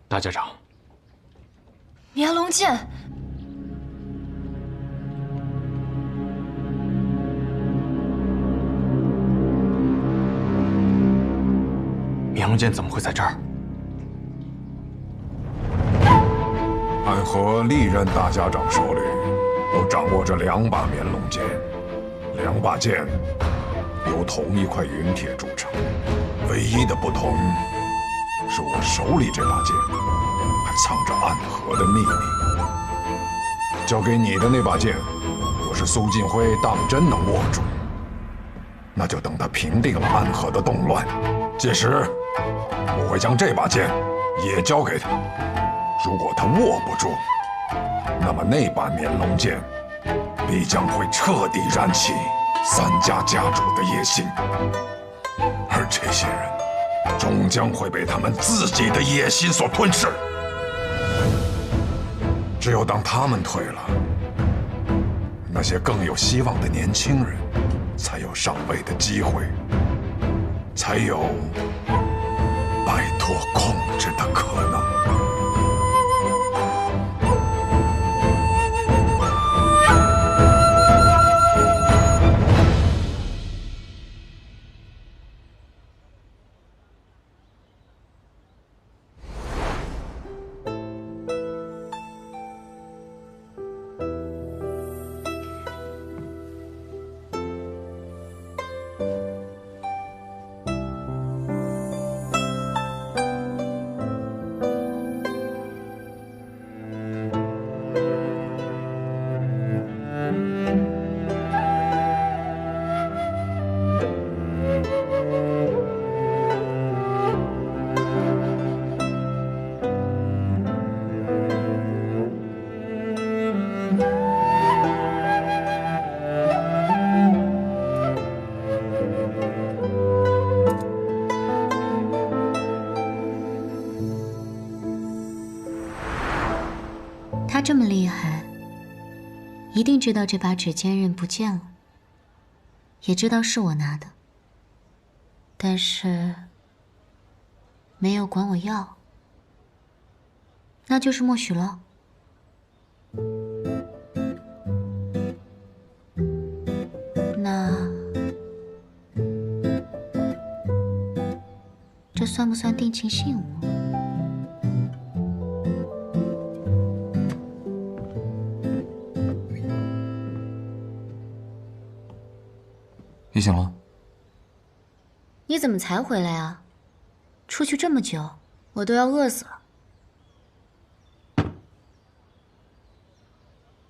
大家长，绵龙剑，绵龙剑怎么会在这儿？暗河历任大家长手里都掌握着2把绵龙剑，2把剑由同一块陨铁铸成，唯一的不同是我手里这把剑还藏着暗河的秘密。交给你的那把剑，若是苏晋辉当真能握住，那就等他平定了暗河的动乱，届时我会将这把剑也交给他。如果他握不住，那么那把绵龙剑必将会彻底燃起3家家主的野心，而这些人终将会被他们自己的野心所吞噬。只有当他们退了，那些更有希望的年轻人才有上位的机会，才有摆脱控制的可能。他这么厉害，一定知道这把指尖刃不见了，也知道是我拿的，但是没有管我要，那就是默许了。那这算不算定情信物？你醒了？你怎么才回来啊？出去这么久，我都要饿死了。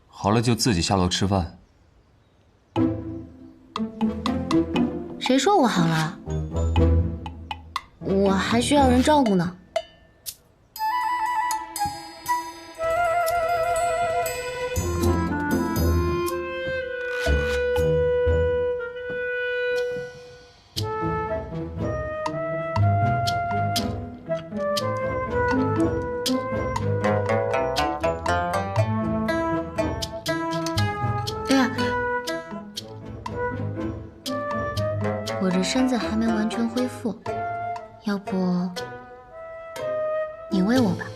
好了，就自己下楼吃饭。谁说我好了？我还需要人照顾呢。腹，要不你喂我吧。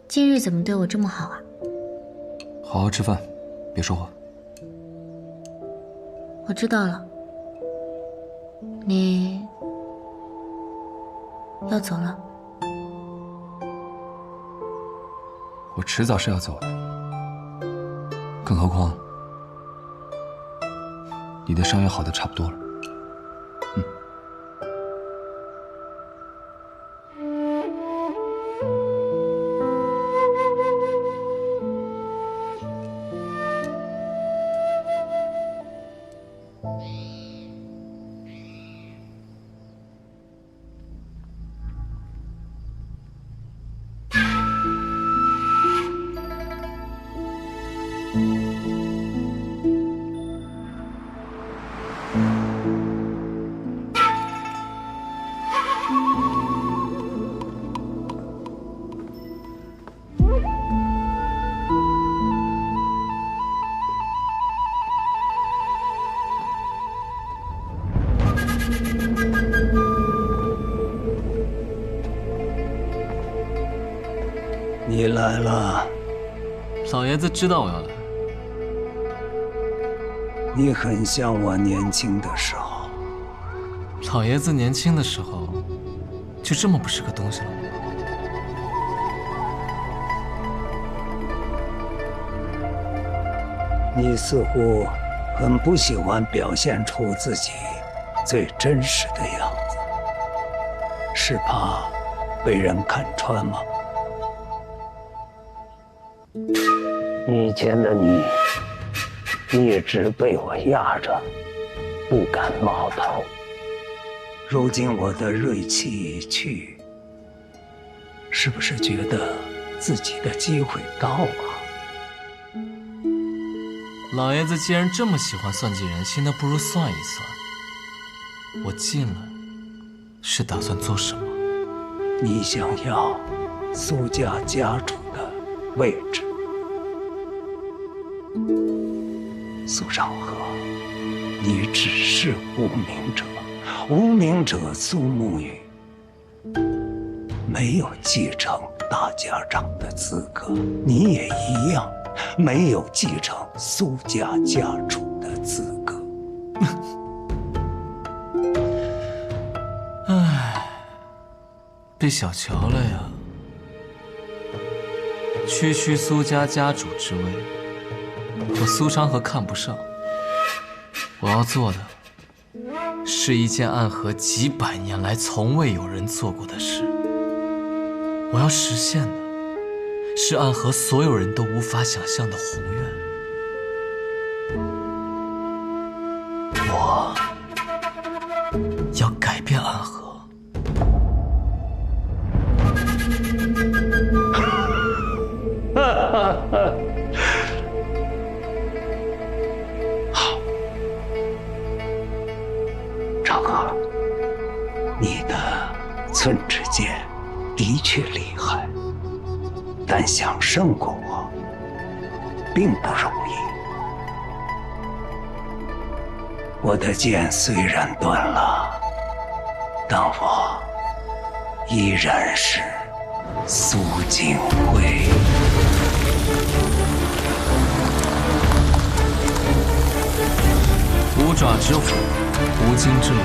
今日怎么对我这么好啊？好好吃饭，别说话。我知道了，你要走了。我迟早是要走的，更何况你的伤也好的差不多了。你来了，老爷子知道我要来。你很像我年轻的时候。老爷子年轻的时候，就这么不是个东西了吗？你似乎很不喜欢表现出自己最真实的样子，是怕被人看穿吗？以前的你一直被我压着，不敢冒头。如今我的锐气已去，是不是觉得自己的机会到了？老爷子既然这么喜欢算计人心，那不如算一算，我进来是打算做什么？你想要苏家家主的位置。苏长河，你只是无名者，无名者苏沐雨没有继承大家长的资格，你也一样没有继承苏家家主的资格。唉，被小瞧了呀！区苏家家主之位，我苏长河看不上。我要做的是一件暗河几百年来从未有人做过的事。我要实现的是暗河所有人都无法想象的宏愿。我要改变暗河。好，长河，你的寸之间的确厉害，但想胜过我并不容易。我的剑虽然断了，但我依然是苏锦辉。五爪之虎，无尽之龙，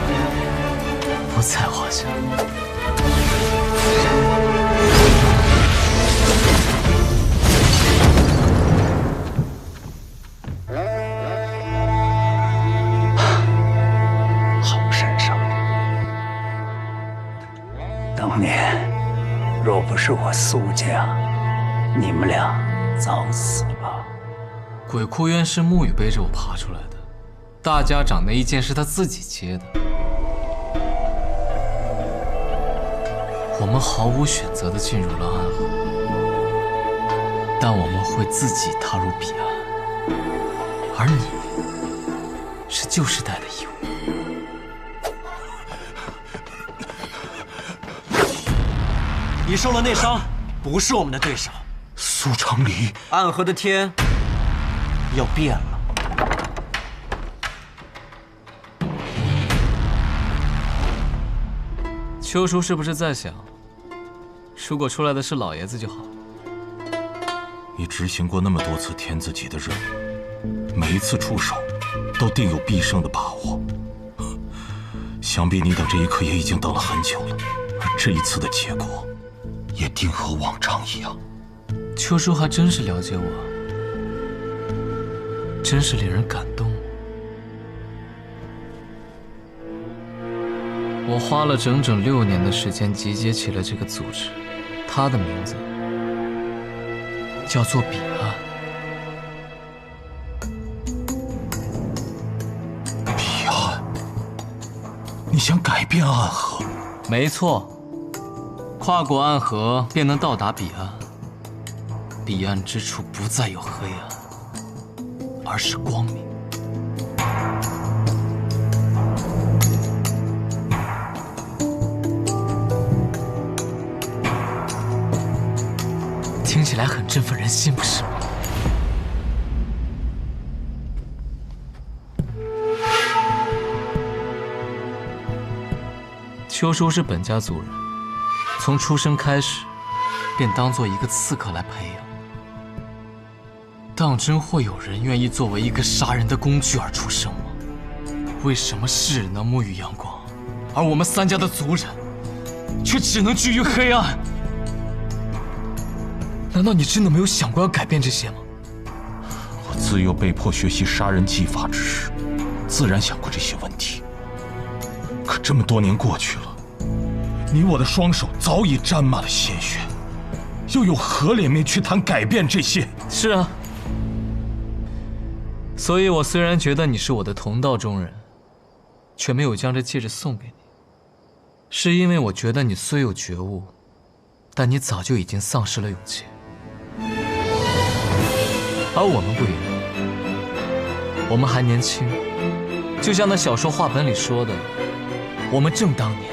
不在话下。好身手！当年若不是我苏家，你们俩早死了。鬼窟渊是沐雨背着我爬出来的，大家长那一剑是他自己接的。我们毫无选择地进入了暗河，但我们会自己踏入彼岸，而你是旧时代的义务。你受了内伤，不是我们的对手。苏长礼，暗河的天要变了。邱叔是不是在想，如果出来的是老爷子就好？你执行过那么多次天字级的任务，每一次出手都定有必胜的把握。想必你等这一刻也已经等了很久了，而这一次的结果，也定和往常一样。邱叔还真是了解我，真是令人感动。我花了整整6年的时间集结起了这个组织，它的名字叫做彼岸。彼岸，你想改变暗河？没错，跨过暗河便能到达彼岸。彼岸之处不再有黑暗，而是光明。听起来很振奋人心，不是吗？邱叔是本家族人，从出生开始便当做一个刺客来培养。当真会有人愿意作为一个杀人的工具而出生吗？为什么世人能沐浴阳光，而我们3家的族人却只能居于黑暗？难道你真的没有想过要改变这些吗？我自幼被迫学习杀人技法之时，自然想过这些问题。可这么多年过去了，你我的双手早已沾满了鲜血，又有何脸面去谈改变这些？是啊，所以我虽然觉得你是我的同道中人，却没有将这戒指送给你，是因为我觉得你虽有觉悟，但你早就已经丧失了勇气。而我们不一样，我们还年轻，就像那小说话本里说的，我们正当年，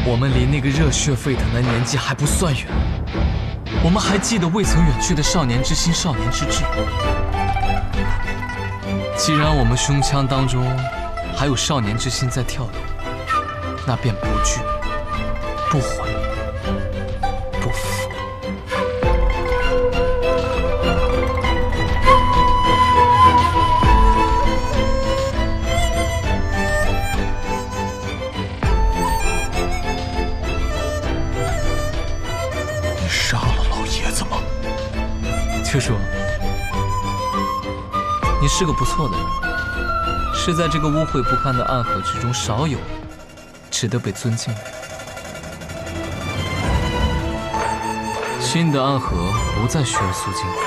我们离那个热血沸腾的年纪还不算远，我们还记得未曾远去的少年之心、少年之志。既然我们胸腔当中还有少年之心在跳动，那便不惧、不悔、不服。你杀了老爷子吗？邱叔，你是个不错的人，是在这个污秽不堪的暗河之中少有值得被尊敬的人。新的暗河不再需要苏金辉，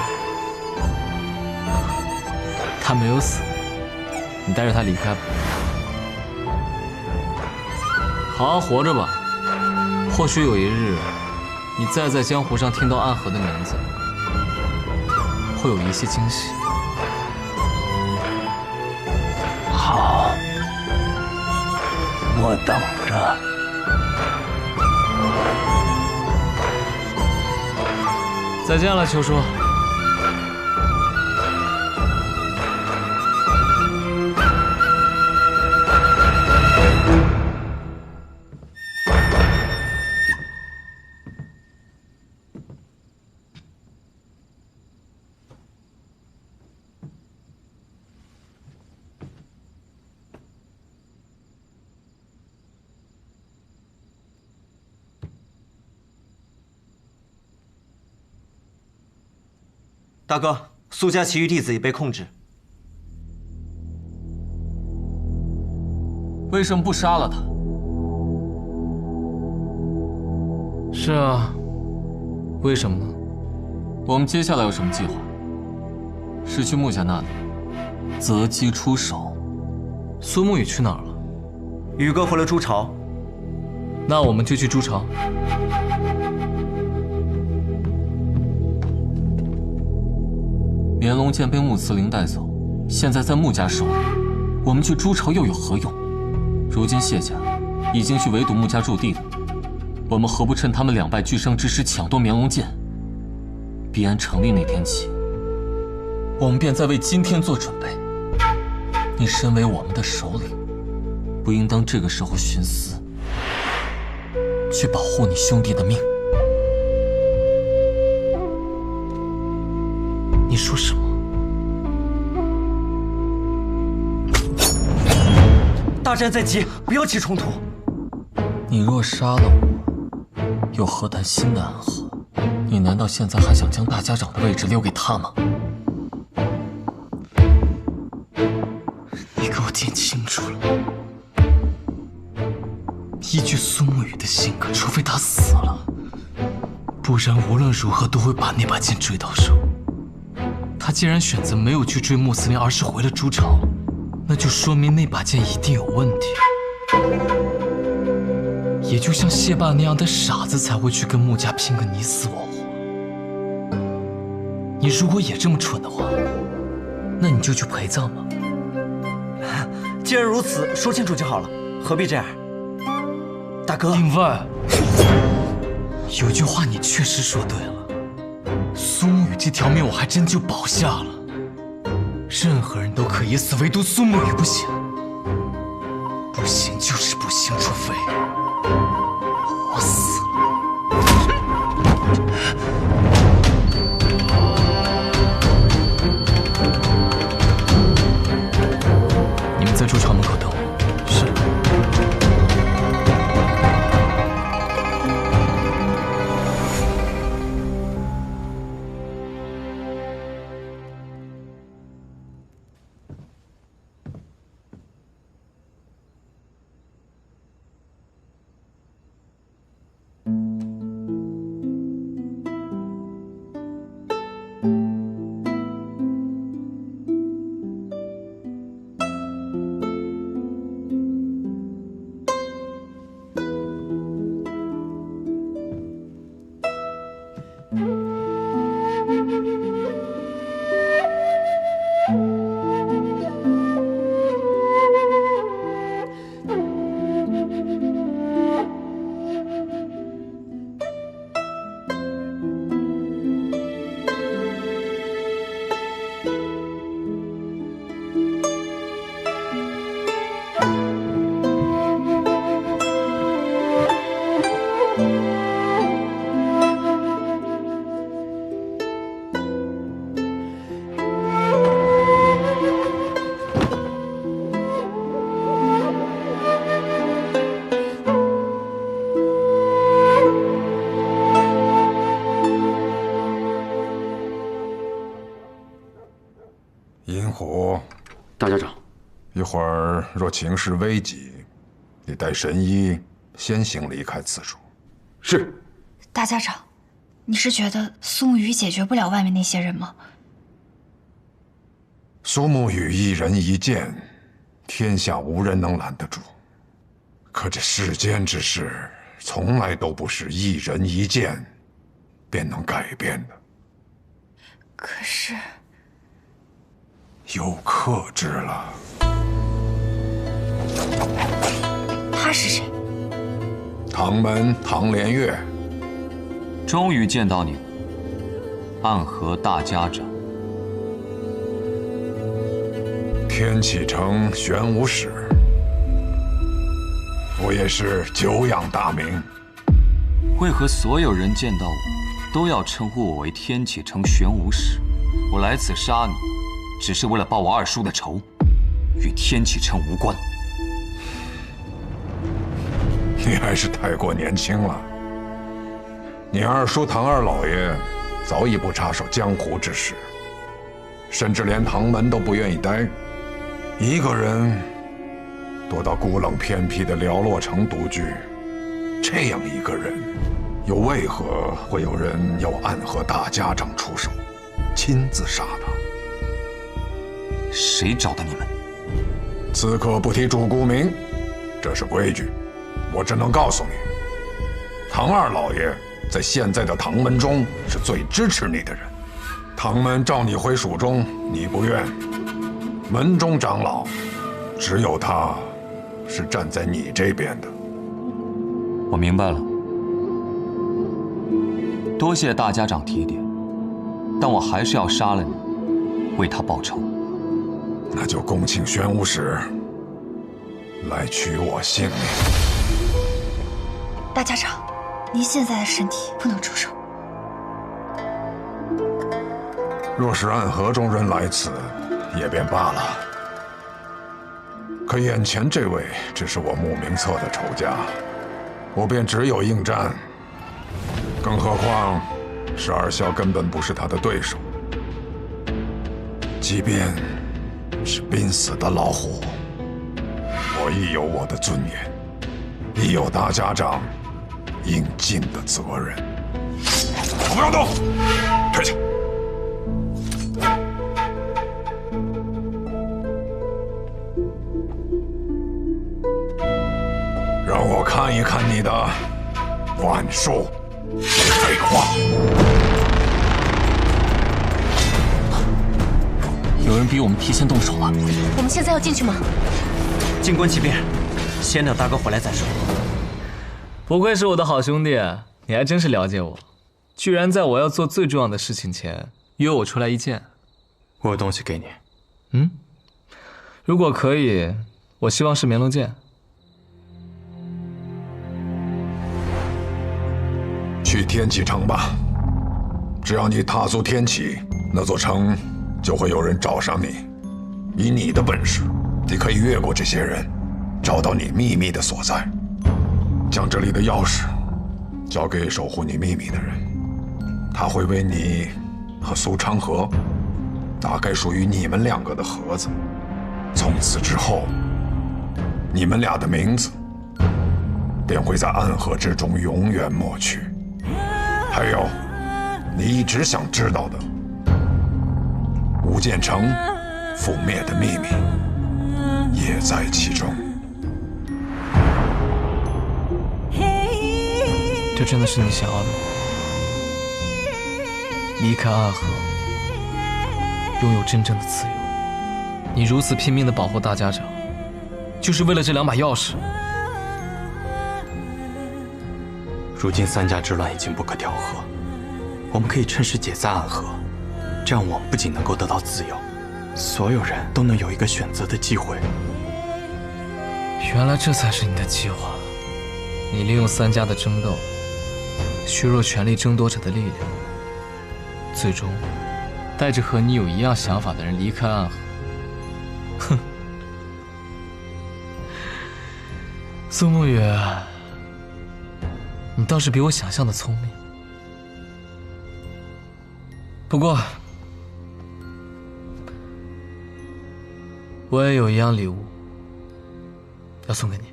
他没有死，你带着他离开吧，好好活着吧。或许有一日，你再在江湖上听到暗河的名字，会有一些惊喜。好，我等着。再见了，邱叔。大哥，苏家其余弟子已被控制。为什么不杀了他？是啊，为什么呢？我们接下来有什么计划？是去穆家那里，择机出手。苏沐雨去哪儿了？宇哥回了朱巢。那我们就去朱巢。绵龙剑被穆慈灵带走，现在在穆家手里，我们去朱巢又有何用？如今谢家已经去围堵穆家驻地了。我们何不趁他们两败俱伤之时抢夺绵龙剑？必安成立那天起，我们便在为今天做准备。你身为我们的首领，不应当这个时候徇私，去保护你兄弟的命。你说什么？大战在即，不要起冲突。你若杀了我，又何谈新的暗河？你难道现在还想将大家长的位置留给他吗？你给我听清楚了，依据苏沐雨的性格，除非他死了，不然无论如何都会把那把剑追到手。他既然选择没有去追穆司令，而是回了朱朝，那就说明那把剑一定有问题。也就像谢霸那样的傻子才会去跟穆家拼个你死我活。你如果也这么蠢的话，那你就去陪葬吧。既然如此，说清楚就好了，何必这样？大哥，另外，有句话你确实说对了，苏沐雨这条命我还真就保下了。任何人都可以死，唯独苏沐雨不行。不行就是不行，除非我死了。你们在驻场门口等我。是。银虎，大家长，一会儿若情势危急，你带神医先行离开此处。是。大家长，你是觉得苏沐雨解决不了外面那些人吗？苏沐雨一人一剑，天下无人能拦得住。可这世间之事，从来都不是一人一剑便能改变的。可是，有克制了。他是谁？唐门唐连月。终于见到你了，暗河大家长。天启城玄武使，我也是久仰大名。为何所有人见到我，都要称呼我为天启城玄武使？我来此杀你，只是为了报我二叔的仇，与天启城无关。你还是太过年轻了。你二叔唐二老爷早已不插手江湖之事，甚至连唐门都不愿意待，一个人躲到孤冷偏僻的寥落城独居。这样一个人，又为何会有人要暗河大家长出手，亲自杀他？谁找的你们？此刻不提主顾名，这是规矩。我只能告诉你，唐二老爷在现在的唐门中是最支持你的人。唐门召你回蜀中，你不愿。门中长老，只有他是站在你这边的。我明白了，多谢大家长提点，但我还是要杀了你，为他报仇。那就恭请玄武使来取我性命。大家长，您现在的身体不能出手。若是暗河中人来此，也便罢了。可眼前这位只是我慕名册的仇家，我便只有应战。更何况12霄根本不是他的对手。即便是濒死的老虎，我亦有我的尊严，亦有大家长应尽的责任。都不要动，退下。让我看一看你的腕术。废话。有人比我们提前动手了。我们现在要进去吗？静观其变，先等大哥回来再说。不愧是我的好兄弟，你还真是了解我，居然在我要做最重要的事情前约我出来一见。我有东西给你。嗯，如果可以，我希望是绵龙剑。去天启城吧，只要你踏足天启，那座城就会有人找上你。以你的本事，你可以越过这些人，找到你秘密的所在，将这里的钥匙交给守护你秘密的人，他会为你和苏昌河打开属于你们两个的盒子。从此之后，你们俩的名字便会在暗河之中永远抹去。还有，你一直想知道的无间城覆灭的秘密，也在其中。这真的是你想要的吗？离开暗河，拥有真正的自由。你如此拼命地保护大家长，就是为了这2把钥匙。如今3家之乱已经不可调和，我们可以趁势解散暗河，这样我们不仅能够得到自由，所有人都能有一个选择的机会。原来这才是你的计划。你利用3家的争斗，削弱权力争夺者的力量，最终带着和你有一样想法的人离开暗河。哼，苏沐雨，你倒是比我想象的聪明。不过，我也有一样礼物要送给你。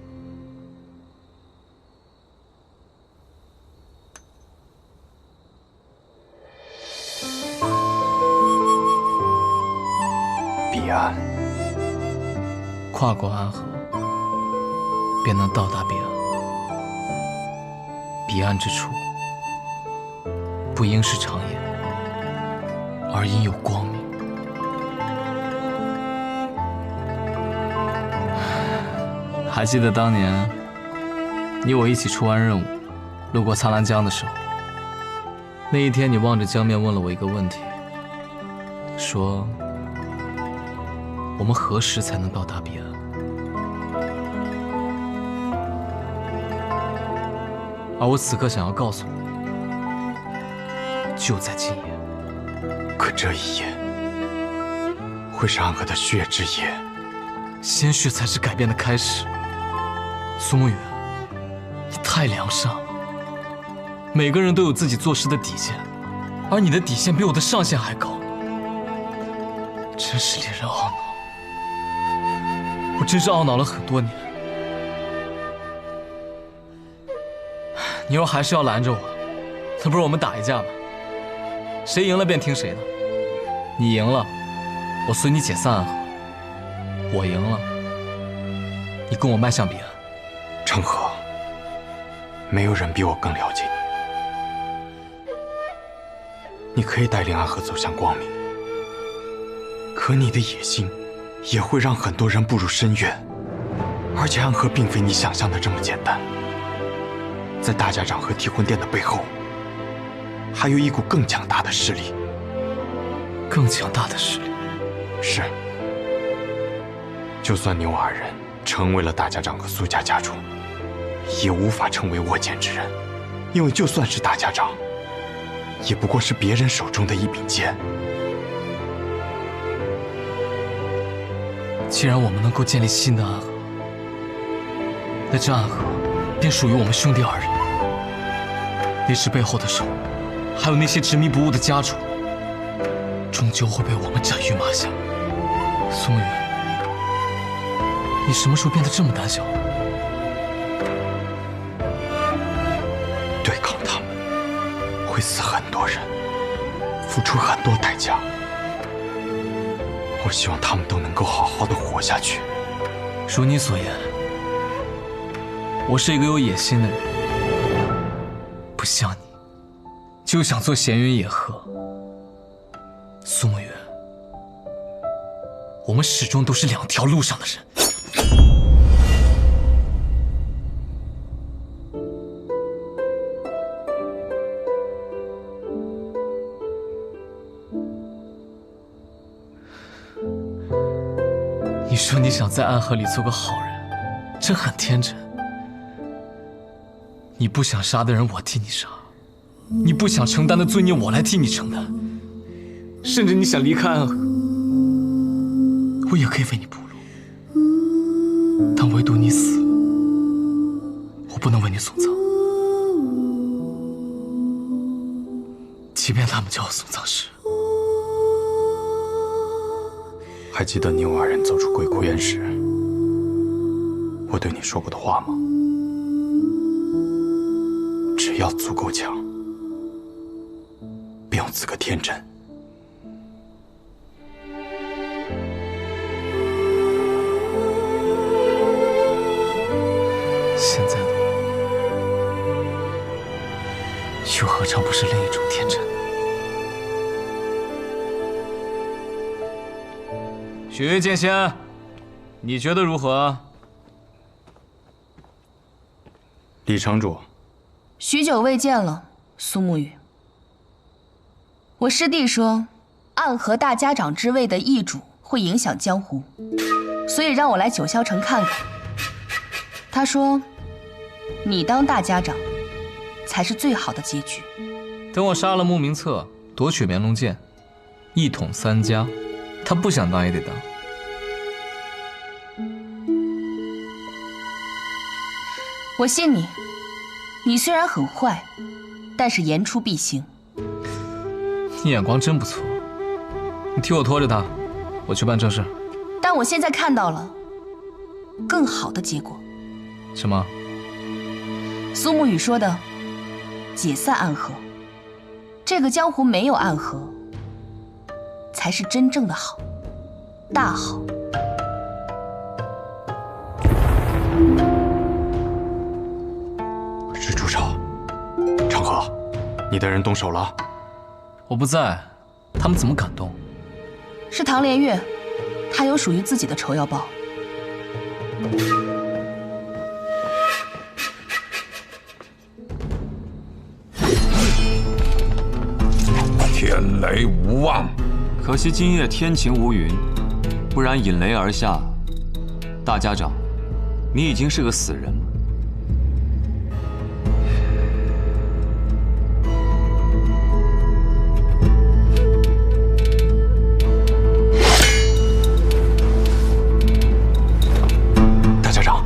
彼岸，跨过暗河，便能到达彼岸。彼岸之处，不应是长夜，而应有光明。还记得当年你我一起出完任务，路过苍兰江的时候，那一天你望着江面问了我一个问题，说我们何时才能到达彼岸？而我此刻想要告诉你，就在今夜。可这一夜会是暗河的血之夜，鲜血才是改变的开始。苏沐雨，你太良善了。每个人都有自己做事的底线，而你的底线比我的上限还高，真是令人懊恼。我真是懊恼了很多年。你若还是要拦着我，那不如我们打一架吧，谁赢了便听谁的。你赢了，我随你解散暗河；我赢了，你跟我迈向彼岸。成河，没有人比我更了解你。你可以带领暗河走向光明，可你的野心也会让很多人步入深渊。而且暗河并非你想象的这么简单。在大家长和提魂殿的背后，还有一股更强大的势力。更强大的势力？是。就算牛二人成为了大家长和苏家家主，也无法成为握剑之人，因为就算是大家长，也不过是别人手中的一柄剑。既然我们能够建立新的暗河，那这暗河便属于我们兄弟二人。历史背后的手，还有那些执迷不悟的家主，终究会被我们斩于马下。苏慕云，你什么时候变得这么胆小？对抗他们会死很多人，付出很多代价。我希望他们都能够好好的活下去。如你所言，我是一个有野心的人，不像你，就想做闲云野鹤。苏慕云，我们始终都是两条路上的人。你说你想在暗河里做个好人，这很天真。你不想杀的人我替你杀，你不想承担的罪孽我来替你承担，甚至你想离开暗河，我也可以为你铺路。但唯独你死了，我不能为你送葬。即便他们叫我送葬师。还记得牛二人走出鬼窟院时，我对你说过的话吗？只要足够强，便有资格天真。现在的我，又何尝不是另一种天真？雪月剑仙，你觉得如何？李城主，许久未见了，苏沐雨。我师弟说，暗河大家长之位的易主会影响江湖，所以让我来九霄城看看。他说，你当大家长，才是最好的结局。等我杀了穆明策，夺取绵龙剑，一统三家，他不想当也得当。我信你，你虽然很坏，但是言出必行。你眼光真不错，你替我拖着他，我去办正事。但我现在看到了更好的结果。什么？苏沐雨说的解散暗河，这个江湖没有暗河，才是真正的好，大好。是朱少，长河，你的人动手了？我不在，他们怎么敢动？是唐连月，他有属于自己的仇要报。天雷无望，可惜今夜天晴无云，不然引雷而下。大家长，你已经是个死人了。大家长，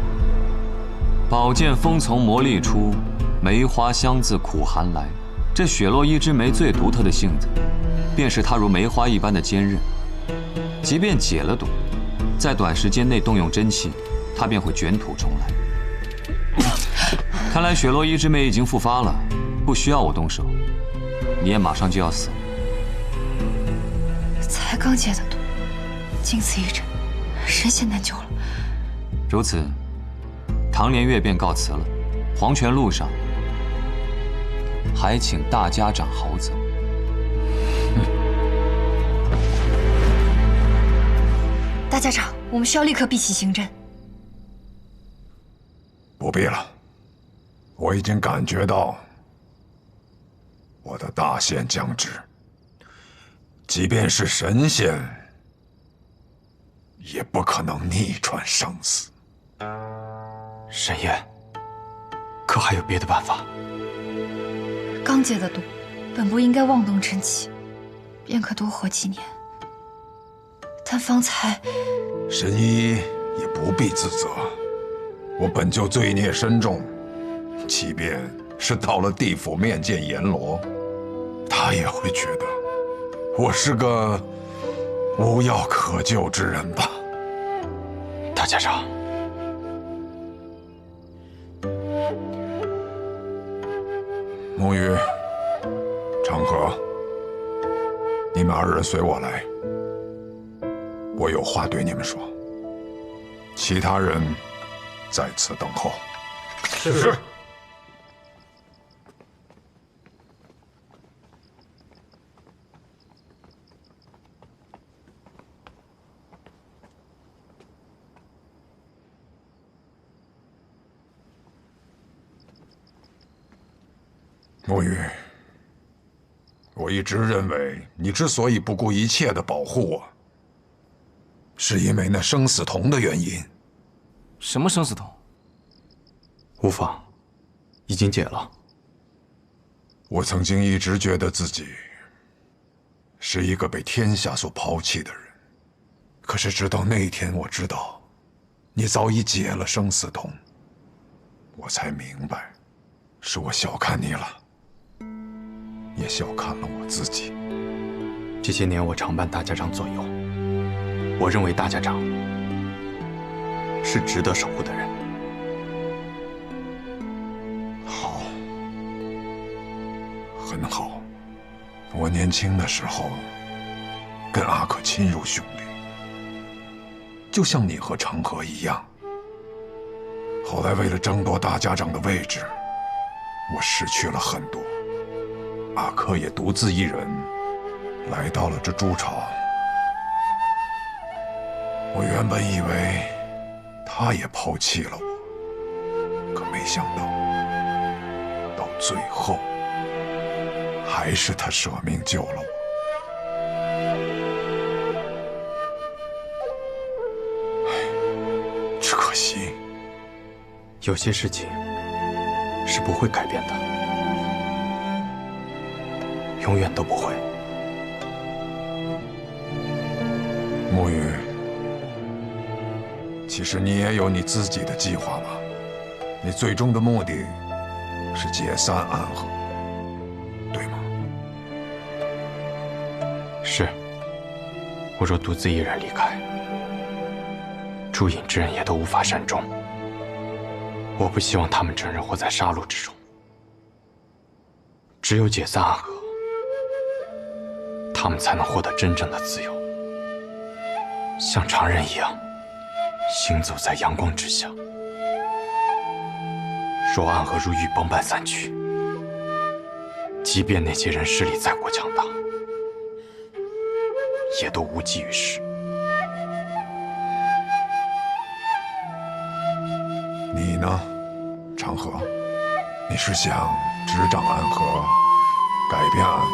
宝剑锋从磨砺出，梅花香自苦寒来。这雪落一枝梅最独特的性子，便是它如梅花一般的坚韧。即便解了毒，在短时间内动用真气，它便会卷土重来。看来雪落一枝梅已经复发了，不需要我动手，你也马上就要死。才刚解的毒，经此一战，神仙难救了。如此，唐连月便告辞了。黄泉路上，还请大家长好走。大家长，我们需要立刻闭起行阵。不必了，我已经感觉到我的大限将至，即便是神仙，也不可能逆转生死。沈燕，可还有别的办法？刚解的毒，本不应该妄动真气，便可多活几年。但方才，神医也不必自责，我本就罪孽深重，即便是到了地府面见阎罗，他也会觉得我是个无药可救之人吧。大家长，沐雨、长河，你们二人随我来，我有话对你们说。其他人在此等候。是。沐雨，我一直认为你之所以不顾一切的保护我，是因为那生死瞳的原因。什么生死瞳？无妨，已经解了。我曾经一直觉得自己是一个被天下所抛弃的人，可是直到那一天，我知道你早已解了生死瞳，我才明白，是我小看你了，也小看了我自己。这些年我常伴大家长左右，我认为大家长是值得守护的人。好，很好。我年轻的时候跟阿可亲如兄弟，就像你和长河一样。后来为了争夺大家长的位置，我失去了很多。阿可也独自一人来到了这朱朝。我原本以为他也抛弃了我，可没想到，到最后还是他舍命救了我。只可惜，有些事情是不会改变的，永远都不会。沐雨，其实你也有你自己的计划吧？你最终的目的是解散暗河，对吗？是。我若独自一人离开，诸隐之人也都无法善终。我不希望他们整日活在杀戮之中。只有解散暗河，他们才能获得真正的自由，像常人一样行走在阳光之下。若暗河如雨崩般散去，即便那些人势力再过强大，也都无济于事。你呢，长河？你是想执掌暗河，改变暗河，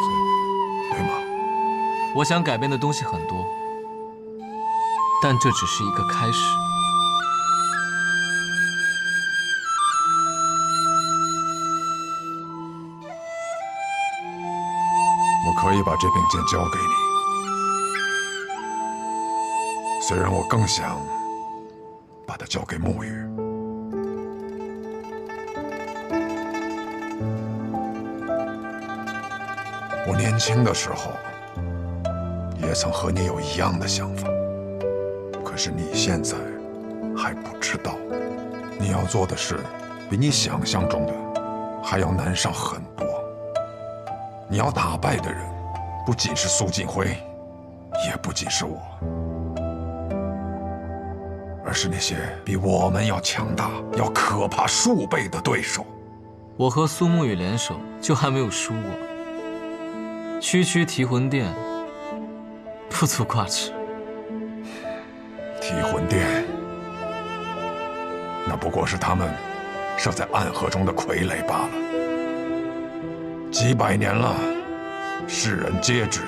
对吗？我想改变的东西很多，但这只是一个开始。我可以把这柄剑交给你，虽然我更想把它交给沐雨。我年轻的时候也曾和你有一样的想法，可是你现在还不知道，你要做的事比你想象中的还要难上很多。你要打败的人不仅是苏锦辉，也不仅是我，而是那些比我们要强大、要可怕数倍的对手。我和苏沐雨联手，就还没有输过。区区提魂殿，不足挂齿。提魂殿，那不过是他们设在暗河中的傀儡罢了。几百年了，世人皆知，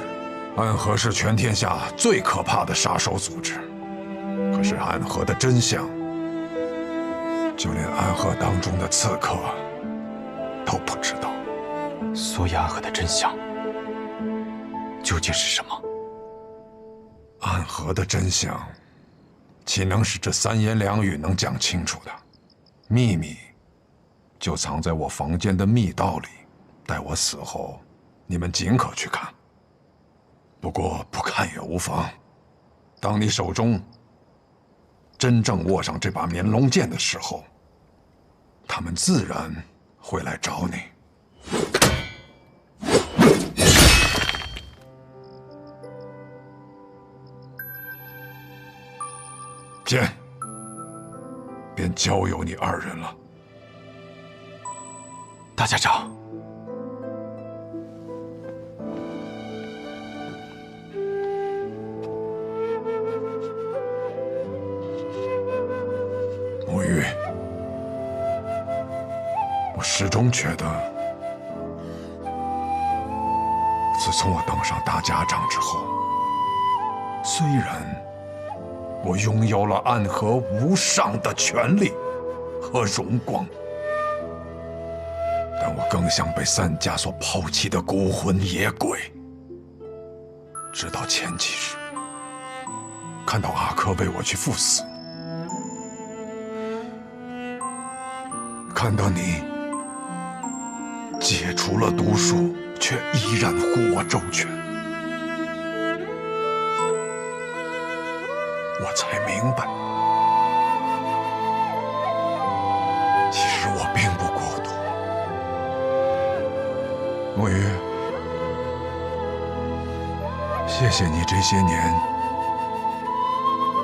暗河是全天下最可怕的杀手组织。可是暗河的真相，就连暗河当中的刺客都不知道。所以暗河的真相究竟是什么？暗河的真相，岂能是这三言两语能讲清楚的？秘密就藏在我房间的密道里，待我死后，你们尽可去看。不过不看也无妨，当你手中真正握上这把绵龙剑的时候，他们自然会来找你。剑便交由你二人了。大家长，沐玉，我始终觉得，自从我当上大家长之后，虽然我拥有了暗河无上的权力和荣光，但我更像被三家所抛弃的孤魂野鬼。直到前几日，看到阿珂为我去赴死，看到你解除了毒术，却依然护我周全，我才明白，其实我并不孤独。沐玉，谢谢你这些年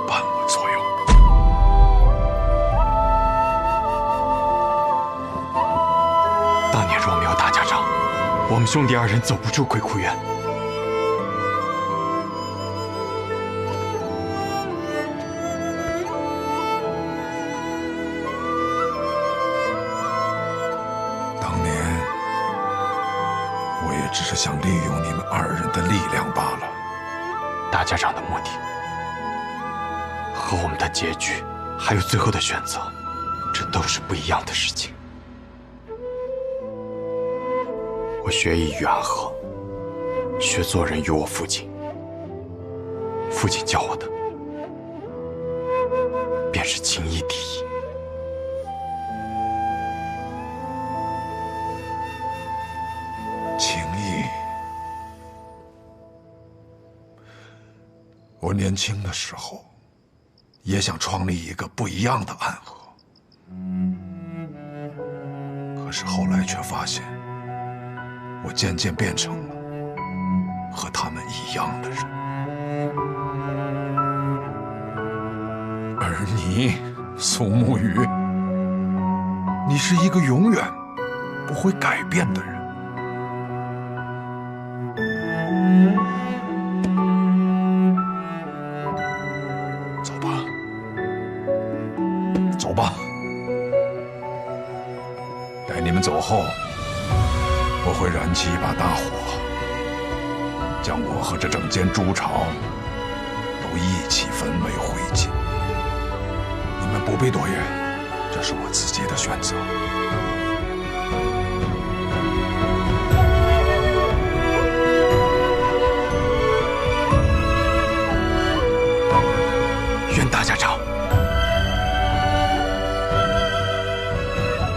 伴我左右。当年若没有大家长，我们兄弟二人走不出鬼窟院。只是想利用你们二人的力量罢了。大家长的目的和我们的结局，还有最后的选择，这都是不一样的事情。我学艺于暗河，学做人于我父亲。父亲教我的，便是情义第一。情义。我年轻的时候，也想创立一个不一样的暗河，可是后来却发现，我渐渐变成了和他们一样的人。而你，苏沐雨，你是一个永远不会改变的人。走吧，走吧。待你们走后，我会燃起一把大火，将我和这整间猪巢都一起焚为灰烬。你们不必多言，这是我自己的选择。愿大家长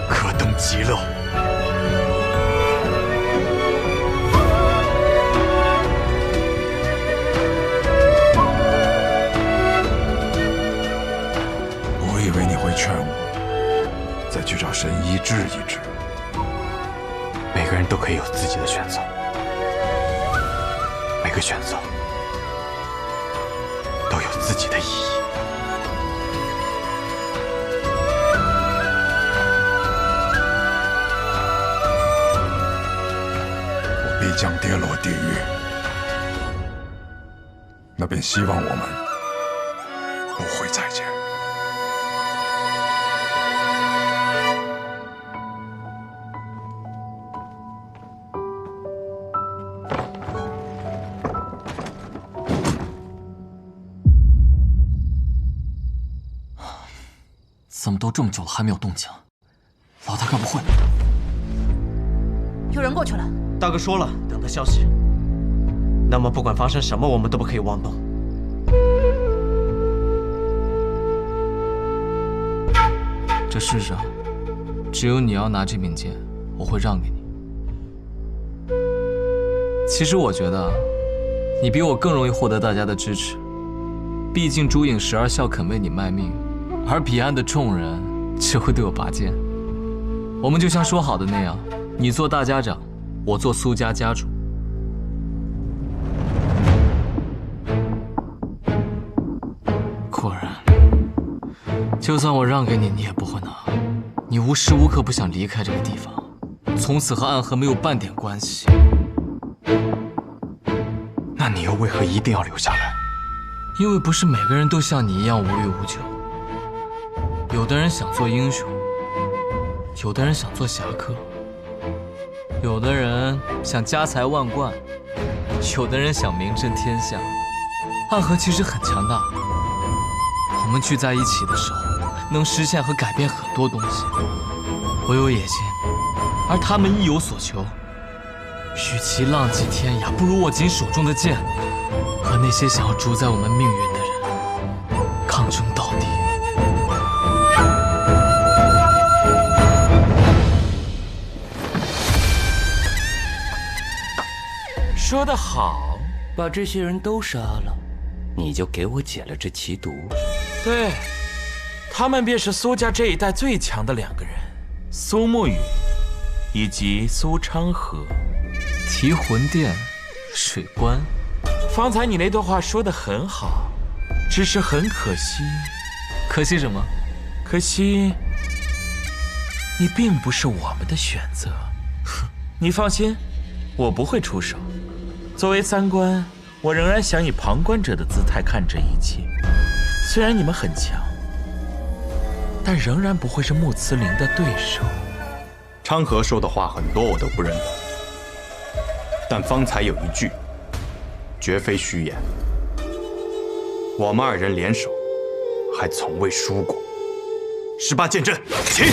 可登极乐。我以为你会劝我再去找神医治一治。每个人都可以有自己的选择，每个选择都有自己的意义。我必将跌落地狱，那便希望我们不会再见。怎么都这么久了还没有动静？老大该不会……有人过去了。大哥说了，等他消息。那么不管发生什么，我们都不可以妄动。这世上，只有你要拿这柄剑，我会让给你。其实我觉得，你比我更容易获得大家的支持。毕竟朱颖12笑肯为你卖命，而彼岸的众人只会对我拔剑。我们就像说好的那样，你做大家长，我做苏家家主。果然，就算我让给你，你也不会拿。你无时无刻不想离开这个地方，从此和暗河没有半点关系。那你又为何一定要留下来？因为不是每个人都像你一样无欲无求。有的人想做英雄，有的人想做侠客，有的人想家财万贯，有的人想名震天下。暗河其实很强大，我们聚在一起的时候，能实现和改变很多东西。我有野心，而他们亦有所求。与其浪迹天涯，不如握紧手中的剑，和那些想要主宰我们命运的人抗争到底。说得好，把这些人都杀了，你就给我解了这奇毒。对，他们便是苏家这一代最强的2个人，苏沐雨以及苏昌河。提魂殿，水关。方才你那段话说得很好，只是很可惜。可惜什么？可惜你并不是我们的选择。你放心，我不会出手。作为三观，我仍然想以旁观者的姿态看这一切。虽然你们很强，但仍然不会是穆慈林的对手。昌河说的话很多我都不认同，但方才有一句，绝非虚言。我们2人联手，还从未输过。18剑阵，起！